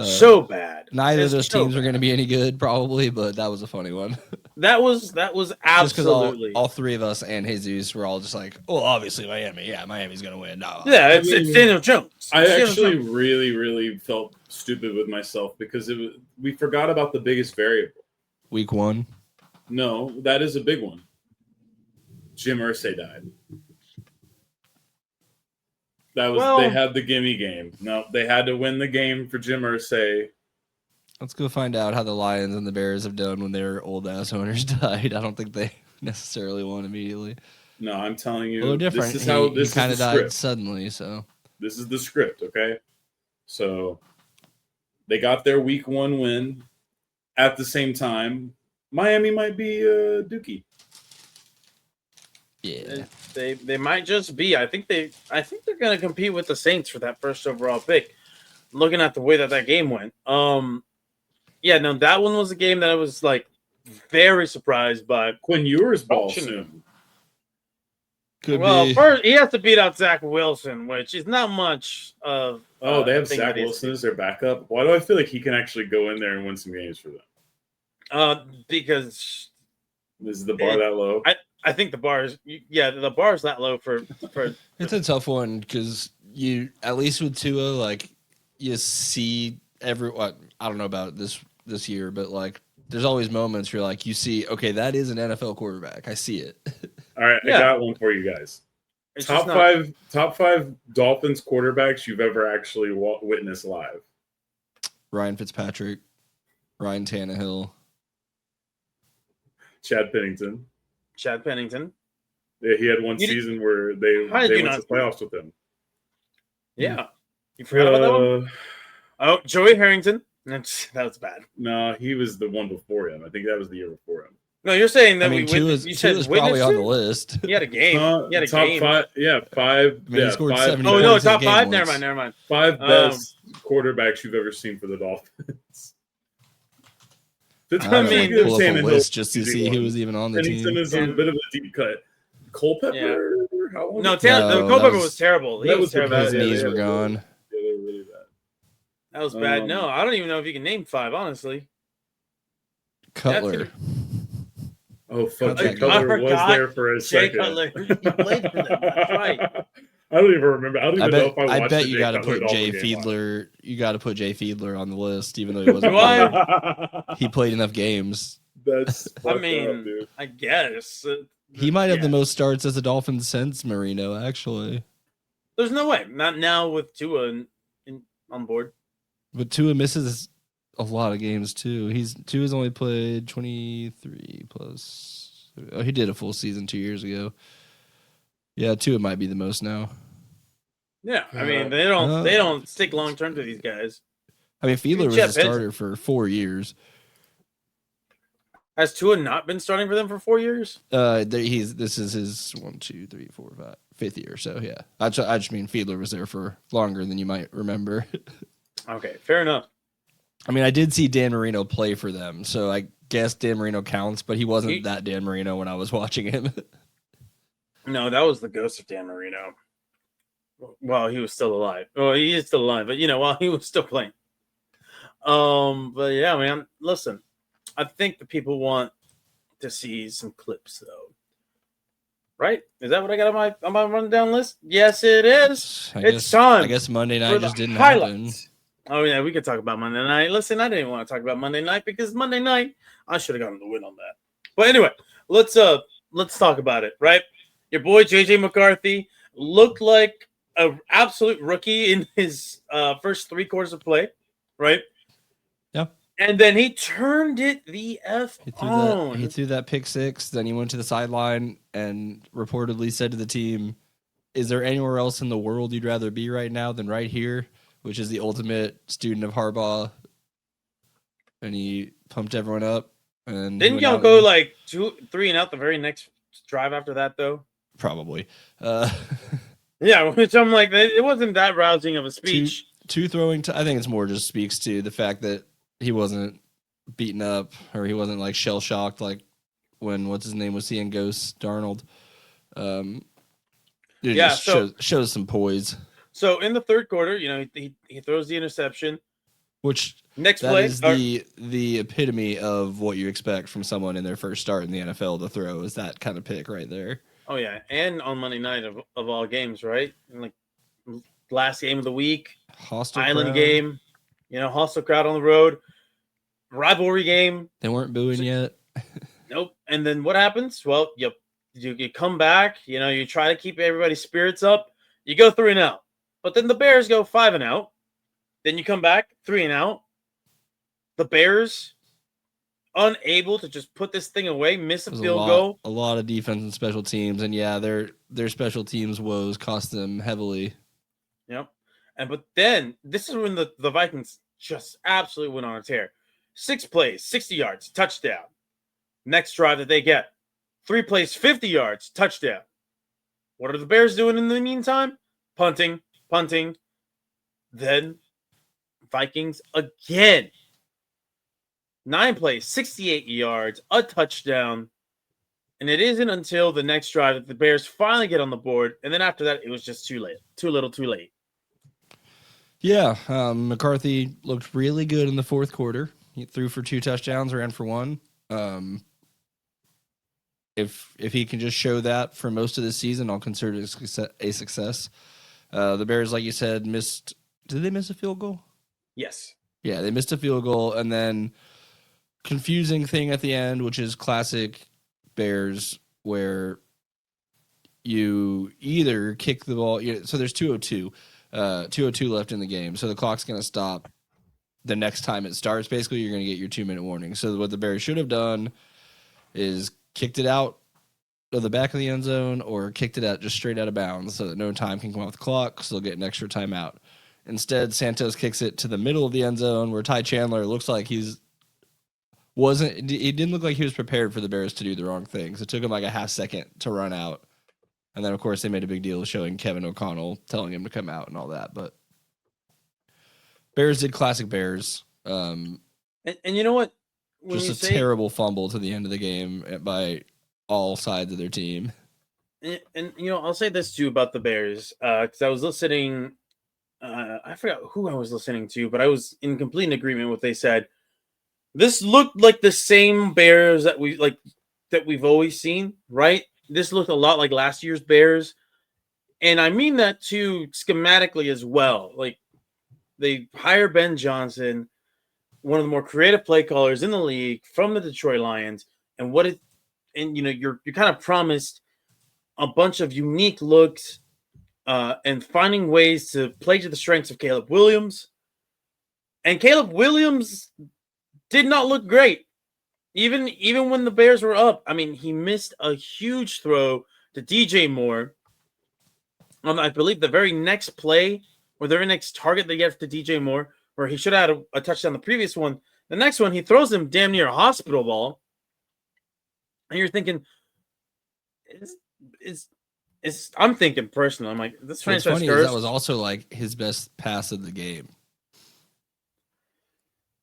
So bad. Neither of those teams are going to be any good, probably, but that was a funny one. That was Just because absolutely. all three of us and Jesus were all just like, well, obviously Miami. Yeah, Miami's gonna win. No. Yeah, I it's mean, Daniel Jones. I It's Daniel actually Jones. really felt stupid with myself because we forgot about the biggest variable. Week 1. No, that is a big one. Jim Irsay died. That was Well- they had the gimme game. No, they had to win the game for Jim Irsay. Let's go find out how the Lions and the Bears have done when their old ass owners died. I don't think they necessarily won immediately. No, I'm telling A you, little different. this is how he this kind is of the died script. suddenly. So This is the script, okay? So they got their week 1 win. At the same time, Miami might be Dookie. yeah, They might just be. I think they're going to compete with the Saints for that first overall pick. Looking at the way that game went, yeah, no, that one was a game that I was like very surprised by. Quinn Ewers ball Option. soon. could Well, be. first he has to beat out Zach Wilson, which is not much of. Oh, they have thing Zach that is- Wilson as their backup. Why do I feel like he can actually go in there and win some games for them? Because Is the bar that low? I think the bar is that low for. It's a tough one because you, at least with Tua, like you see everyone. I don't know about this year, but like there's always moments where like you see, okay, that is an NFL quarterback. I see it. All right, Yeah. I got one for you guys. It's Top just not- five Dolphins quarterbacks you've ever actually witnessed live. Ryan Fitzpatrick, Ryan Tannehill. Chad Pennington. Chad Pennington. Yeah, he had one You did- season where they How did you went not- to playoffs with him. Yeah, you forgot about that one. Oh, Joey Harrington. That was bad. No, he was the one before him. I think that was the year before him. No, you're saying that I mean, we witnessed. Tua's, You said Tua's probably on the witnessed list. it? He had a game. He had a top game. 5, yeah, 5. I mean, he yeah, scored 5. 70 Oh no, points in a top game 5. once. Never mind. 5 best quarterbacks you've ever seen for the Dolphins. I I mean, mean, pull up a Tannehill, list just to easy see one. who was even on the Pennington team. is a bit of a deep cut. Culpepper? How long? No, No, Culpepper that was terrible. He that was was the terrible. His bad- knees yeah, were gone. Yeah, they were really bad. That was bad. No, I don't even know if you can name 5. Honestly, Cutler. Oh fuck! Jay Jay Cutler was forgot there for a Jay second. Cutler. He played for them. That's right. I don't even remember. I don't I even know bet. if I I watched bet the you Jay got to Cutler put Jay Dolphin game live. Fiedler. You got to put Jay Fiedler on the list, even though he wasn't. Do I? really- He played enough games. That's I fucked mean, up, dude. I guess He might have yeah. the most starts as a Dolphins since Marino, actually. There's no way. Not now with Tua on board. But Tua misses a lot of games too. Tua's only played 23 plus. Oh, he did a full season 2 years ago. Yeah, Tua might be the most now. Yeah, I mean Uh, they don't stick long term to these guys. I mean, Fiedler was Jeff a starter for 4 years. Has Tua not been starting for them for 4 years? This is his 1, 2, 3, 4, 5, 5th year. So yeah, I just mean Fiedler was there for longer than you might remember. Okay, fair enough. I mean, I did see Dan Marino play for them, so I guess Dan Marino counts, but he wasn't He- that Dan Marino when I was watching him. No, that was the ghost of Dan Marino. While he was still alive. Oh, he is still alive, but while he was still playing. But yeah, man, listen. I think the people want to see some clips though. Right? Is that what I got on my rundown list? Yes, it is. It's time. I guess Monday for night the just didn't happen. highlights. Oh yeah, we could talk about Monday night. Listen, I didn't want to talk about Monday night because Monday night I should have gotten the win on that. But anyway, let's talk about it. Right, your boy JJ McCarthy looked like an absolute rookie in his first 3 quarters of play. Right. Yeah. And then he turned it the F on. He threw that pick 6. Then he went to the sideline and reportedly said to the team, "Is there anywhere else in the world you'd rather be right now than right here?" Which is the ultimate student of Harbaugh. And he pumped everyone up. And he Didn't went y'all out go and- like 2, 3 and out the very next drive after that though? Probably. Yeah, which I'm like, it wasn't that rousing of a speech. Two throwing. I think it's more just speaks to the fact that he wasn't beaten up or he wasn't like shell shocked like when what's his name was seeing Ghost Darnold. It Yeah, just so- shows some poise. So in the third quarter, he throws the interception. Which Next That play. is the epitome of what you expect from someone in their first start in the NFL to throw, is that kind of pick right there. Oh yeah, and on Monday night of all games, right? And like last game of the week, Hostile Island crowd. game, hostile crowd on the road, rivalry game. They weren't booing yet. Nope. And then what happens? Well, you come back. You try to keep everybody's spirits up. You go 3-0, but then the Bears go 5-0. Then you come back 3-0. The Bears unable to just put this thing away, miss a There's field goal. A lot of defense and special teams, and yeah, their special teams woes cost them heavily. Yep. But then this is when the Vikings just absolutely went on a tear. 6 plays, 60 yards, touchdown. Next drive that they get, 3 plays, 50 yards, touchdown. What are the Bears doing in the meantime? Punting. Then Vikings again. 9 plays, 68 yards, a touchdown. And it isn't until the next drive that the Bears finally get on the board. And then after that, it was just too late. Too little, too late. Yeah, McCarthy looked really good in the fourth quarter. He threw for 2 touchdowns, ran for 1. If he can just show that for most of the season, I'll consider it a success. The Bears, like you said, missed. Did they miss a field goal? Yes. Yeah, they missed a field goal, and then confusing thing at the end, which is classic Bears, where you either kick the ball. So there's 2:02 left in the game, so the clock's going to stop the next time it starts. Basically, you're going to get your 2-minute warning. So what the Bears should have done is kicked it out of the back of the end zone or kicked it out just straight out of bounds so that no time can come off the clock, so they'll get an extra timeout. Instead, Santos kicks it to the middle of the end zone where Ty Chandler looks like he didn't look like he was prepared for the Bears to do the wrong things. It took him like a half second to run out. And then, of course, they made a big deal of showing Kevin O'Connell, telling him to come out and all that. But Bears did classic Bears. And you know what? When just a terrible fumble to the end of the game by all sides of their team. And I'll say this too about the Bears, because I was listening. I forgot who I was listening to, but I was in complete agreement with what they said. This looked like the same Bears that we've always seen, right? This looked a lot like last year's Bears, and I mean that too schematically as well. Like they hire Ben Johnson, one of the more creative play callers in the league from the Detroit Lions, and you're kind of promised a bunch of unique looks and finding ways to play to the strengths of Caleb Williams. And Caleb Williams did not look great. Even when the Bears were up, I mean, he missed a huge throw to DJ Moore on, I believe, the very next play or the very next target they get to DJ Moore, where he should have had a touchdown the previous one. The next one, he throws him damn near a hospital ball. And you're thinking, I'm thinking personally, I'm like, this What's franchise funny curse. is that was also like his best pass of the game.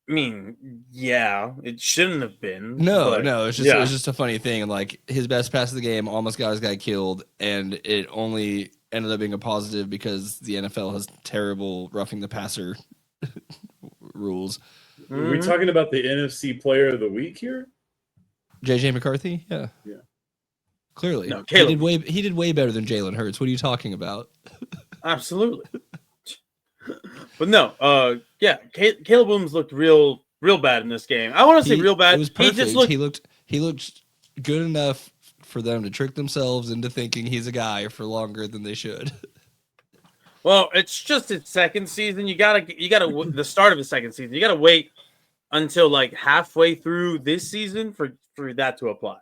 I mean, yeah, it shouldn't have been. No, it's just a funny thing. Like his best pass of the game almost got his guy killed, and it only ended up being a positive because the NFL has terrible roughing the passer rules. Are we talking about the NFC Player of the Week here? JJ McCarthy? Yeah. Clearly, No, he did way better than Jalen Hurts. What are you talking about? Absolutely. But no, Caleb Williams looked real bad in this game. I want to say real bad. It was perfect. He just he looked good enough for them to trick themselves into thinking he's a guy for longer than they should. Well, it's just its second season. You gotta the start of the second season. You gotta wait until like halfway through this season for that to apply.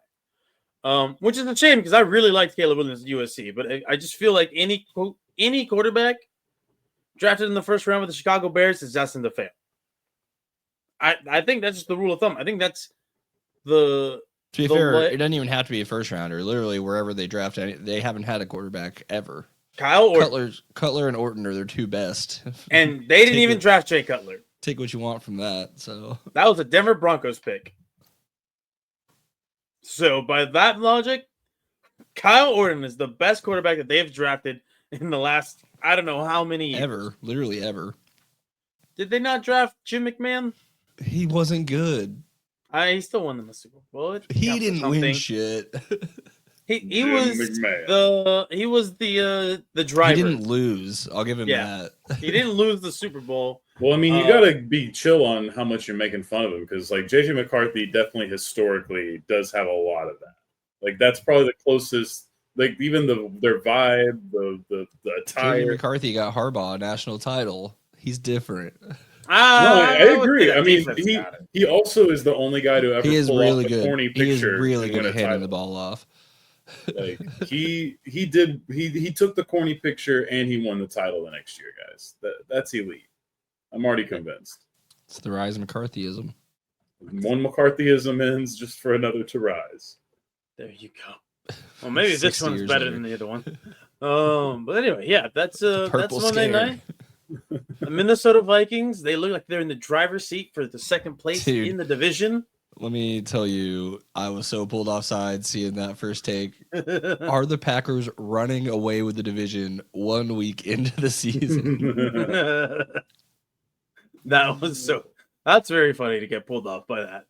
Which is a shame because I really liked Caleb Williams at USC, but I just feel like any quarterback drafted in the first round with the Chicago Bears is destined to fail. I think that's just the rule of thumb. I think that's to be fair, it doesn't even have to be a first rounder. Literally, wherever they draft, they haven't had a quarterback ever. Cutler and Orton are their 2 best, and they didn't even draft Jay Cutler. Take what you want from that. So that was a Denver Broncos pick. So by that logic, Kyle Orton is the best quarterback that they have drafted in the last I don't know how many years. Literally ever. Did they not draft Jim McMahon? He wasn't good. He still won them a Super Bowl. It He counts for didn't win something. shit. He Jim was McMahon. he was the He driver. didn't lose. I'll give him Yeah. that. He didn't lose the Super Bowl. Well, I mean, you Uh, gotta be chill on how much you're making fun of him because, like, JJ McCarthy definitely historically does have a lot of that. Like, that's probably the closest. Like, even their vibe, the JJ attire. McCarthy got Harbaugh a national title. He's different. No, I would agree. say that I mean, defense got it. he also is the only guy to ever He is pull really off a good. corny He is picture. really and good win a at handing the title. ball off. Like he took the corny picture and he won the title the next year, guys. That's elite. I'm already convinced. It's the rise of McCarthyism. One McCarthyism ends just for another to rise. There you go. Well, maybe this 60 one's years better later. than the other one. But anyway, yeah, that's Purple Monday scare. night. The Minnesota Vikings, they look like they're in the driver's seat for the second place Dude. in the division. Let me tell you, I was so pulled offside seeing that first take. Are the Packers running away with the division 1 week into the season? That's very funny to get pulled off by that.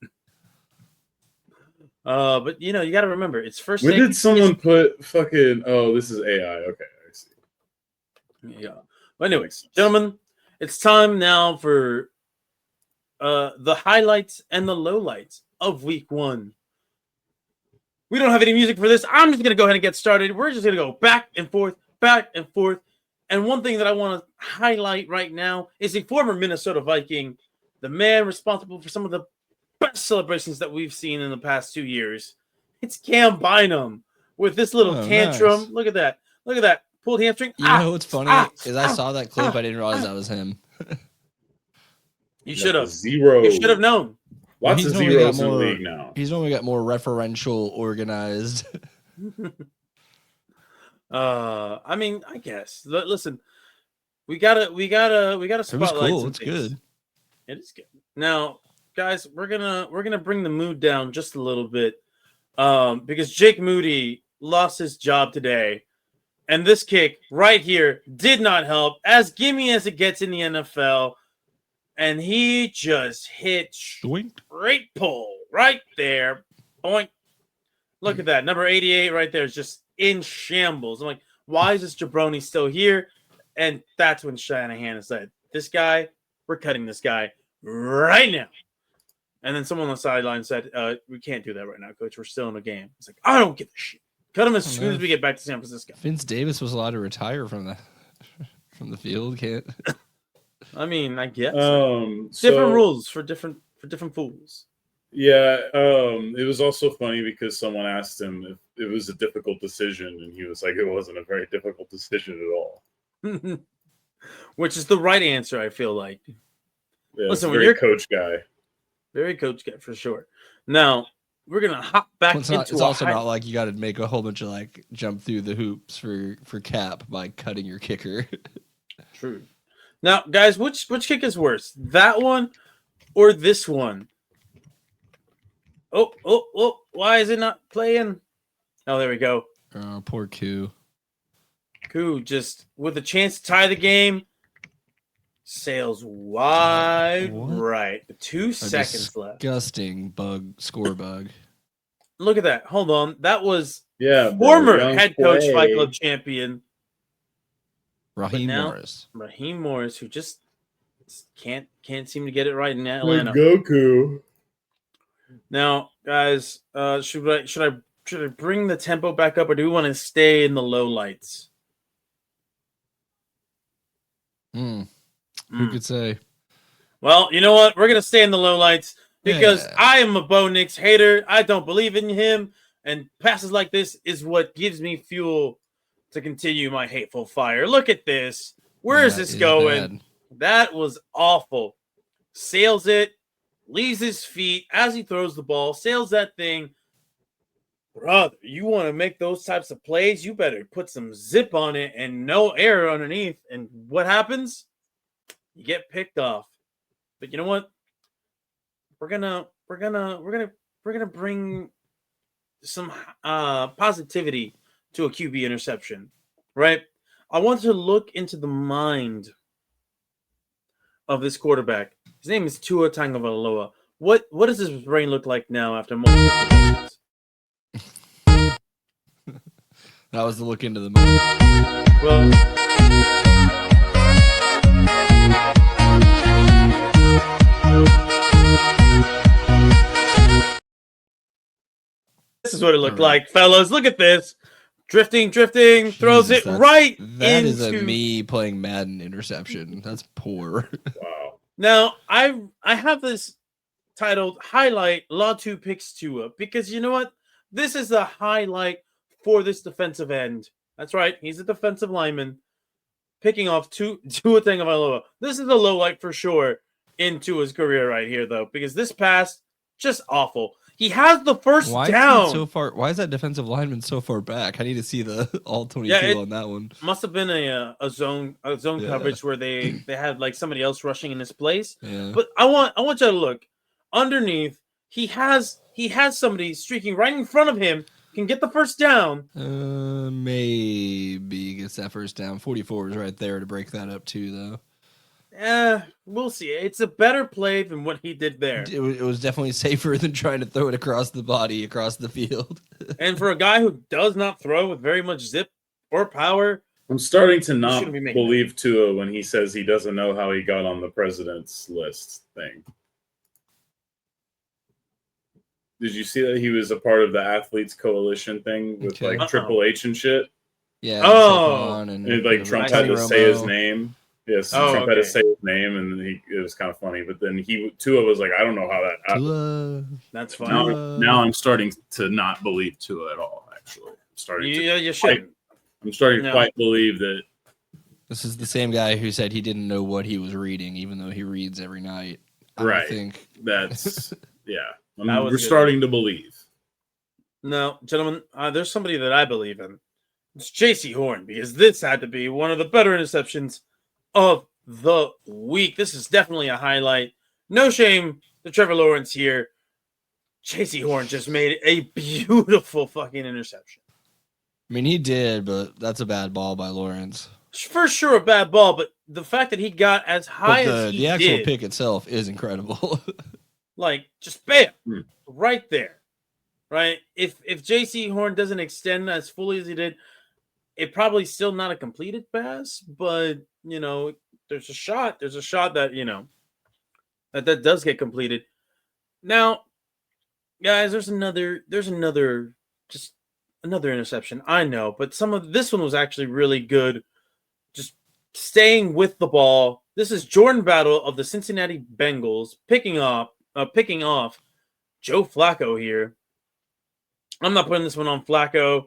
But you got to remember, it's first When take. did someone put fucking? Oh, this is AI. Okay, I see. Yeah. But anyways, gentlemen, it's time now for the highlights and the lowlights of week 1. We don't have any music for this. I'm just going to go ahead and get started. We're just going to go back and forth, back and forth. And one thing that I want to highlight right now is a former Minnesota Viking, the man responsible for some of the best celebrations that we've seen in the past 2 years. It's Cam Bynum with this little tantrum. Nice. Look at that. Look at that. Pulled hamstring. You know what's funny is I saw that clip. I didn't realize that was him. You should have. Zero. You should have known. Lots He's of only zeros got in the more- league now. He's only got more referential organized. I mean, I guess. Listen, we gotta It was spotlight cool. some It's things. good. It is good. Now, guys, we're gonna bring the mood down just a little bit, because Jake Moody lost his job today, and this kick right here did not help. As gimme as it gets in the NFL, and he just hit Doink. straight pull right there. Boink. Look at that. Number 88 right there is just in shambles. I'm like, why is this jabroni still here? And that's when Shanahan said, this guy, we're cutting this guy right now. And then someone on the sideline said, we can't do that right now, coach. We're still in the game. It's like, I don't give a shit. Cut him as Oh, soon man. as we get back to San Francisco. Vince Davis was allowed to retire from the field. Can't. I mean, I guess. So, different rules for different fools. Yeah, it was also funny because someone asked him if it was a difficult decision, and he was like, "It wasn't a very difficult decision at all." Which is the right answer, I feel like. Yeah, Listen, Listen, when very you're- coach guy. Very coach get for sure. Now we're gonna hop back Well, it's into. not, it's also not like you got to make a whole bunch of like jump through the hoops for cap by cutting your kicker. True. Now, guys, which kick is worse, that one or this one? Oh! Why is it not playing? Oh, there we go. Oh, poor Q. Koo just with a chance to tie the game. Sails wide What? right. 2 seconds left. Disgusting score bug. Look at that. Hold on. That was Yeah, bro, former young head coach play. Fight Club champion Raheem now- Morris. Raheem Morris, who just can't seem to get it right in Atlanta. Like Goku. Now, guys, should I bring the tempo back up, or do we want to stay in the low lights? Who Mm. could say? Well, you know what? We're gonna stay in the low lights because Yeah. I am a Bo Nix hater. I don't believe in him, and passes like this is what gives me fuel to continue my hateful fire. Look at this. Where is That this going? bad. That was awful. Sails it, leaves his feet as he throws the ball, sails that thing. Brother, you want to make those types of plays, you better put some zip on it and no air underneath. And what happens? You get picked off. But you know what? We're gonna bring some positivity to a QB interception, right? I want to look into the mind of this quarterback. His name is Tua Tagovailoa. What does his brain look like now after multiple concussions? That was the look into the moon. Well, this is what it looked like, fellas. Look at this. Drifting, throws Jesus, it right That into... is a me playing Madden interception. That's poor. Wow. Now, I have this titled Highlight Latu Picks Tua because you know what? This is a highlight for this defensive end. That's right. He's a defensive lineman picking off Tua Tagovailoa. This is a low light for sure in Tua's career right here, though, because this pass, just awful. He has the first down. Is he so far? Why is that defensive lineman so far back? I need to see the all 22 on that one. Must have been a zone coverage where they had like somebody else rushing in his place. Yeah. But I want you to look underneath. He has somebody streaking right in front of him. Can get the first down. Maybe gets that first down. 44 is right there to break that up too, though. We'll see. It's a better play than what he did there. It was definitely safer than trying to throw it across the body, across the field. And for a guy who does not throw with very much zip or power, I'm starting to not shouldn't be making believe Tua when he says he doesn't know how he got on the president's list thing. Did you see that he was a part of the Athletes Coalition thing with Okay. like Triple H and shit? Yeah. Oh. and And Trump had to say his name. Yes, Oh, Trump had to okay. say his name, and it was kind of funny. But then Tua was like, I don't know how that happened. Tua. that's fine. Now I'm starting to not believe Tua at all. Actually, You shouldn't. I'm starting to No. quite believe that. This is the same guy who said he didn't know what he was reading, even though he reads every night. I don't Right. think That's yeah. That was We're good. starting to believe. No, gentlemen, there's somebody that I believe in. It's J.C. Horn, because this had to be one of the better interceptions of the week. This is definitely a highlight. No shame to Trevor Lawrence here. J.C. Horn just made a beautiful fucking interception. I mean, he did, but that's a bad ball by Lawrence. For sure a bad ball, but the fact that he got as high But as he the actual did, pick itself is incredible. like, just bam, Hmm. right there. Right? If J.C. Horn doesn't extend as fully as he did, it probably still not a completed pass, but there's a shot that that does get completed. Now, guys, there's another interception. I know, but this one was actually really good. Just staying with the ball. This is Jordan Battle of the Cincinnati Bengals picking off Joe Flacco here. I'm not putting this one on Flacco.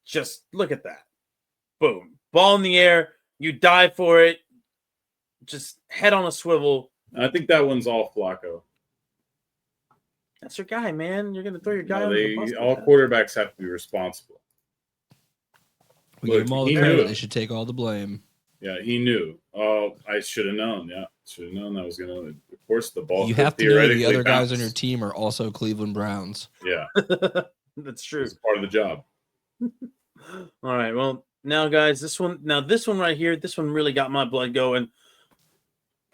Just look at that. Boom. Ball in the air. You dive for it. Just head on a swivel. I think that one's all Flacco. That's your guy, man. You're going to throw your guy No, under the bus. all like that. quarterbacks have to be responsible. We Look, give them all the he credit. knew it. They should take all the blame. Yeah, he knew. Oh, I should have known. Yeah, should have known that was going to. Of course, the ball. You could have to know the theoretically other guys on bounce. your team are also Cleveland Browns. Yeah, That's true. it's part of the job. All right. Well, now, guys, this one right here, this one really got my blood going.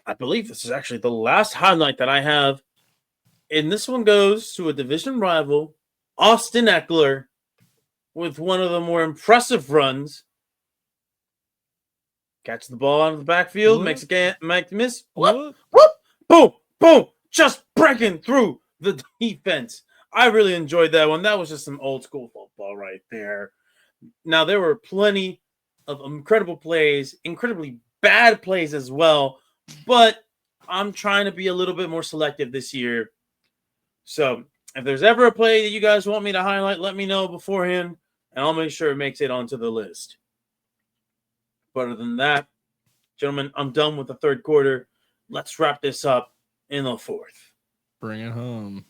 I believe this is actually the last highlight that I have. And this one goes to a division rival, Austin Eckler, with one of the more impressive runs. Catches the ball out of the backfield, What? makes a miss. What? Whoop! Boom! Boom! Just breaking through the defense. I really enjoyed that one. That was just some old school football right there. Now, there were plenty of incredible plays, incredibly bad plays as well, but I'm trying to be a little bit more selective this year. So if there's ever a play that you guys want me to highlight, let me know beforehand, and I'll make sure it makes it onto the list. But other than that, gentlemen, I'm done with the third quarter. Let's wrap this up in the fourth. Bring it home.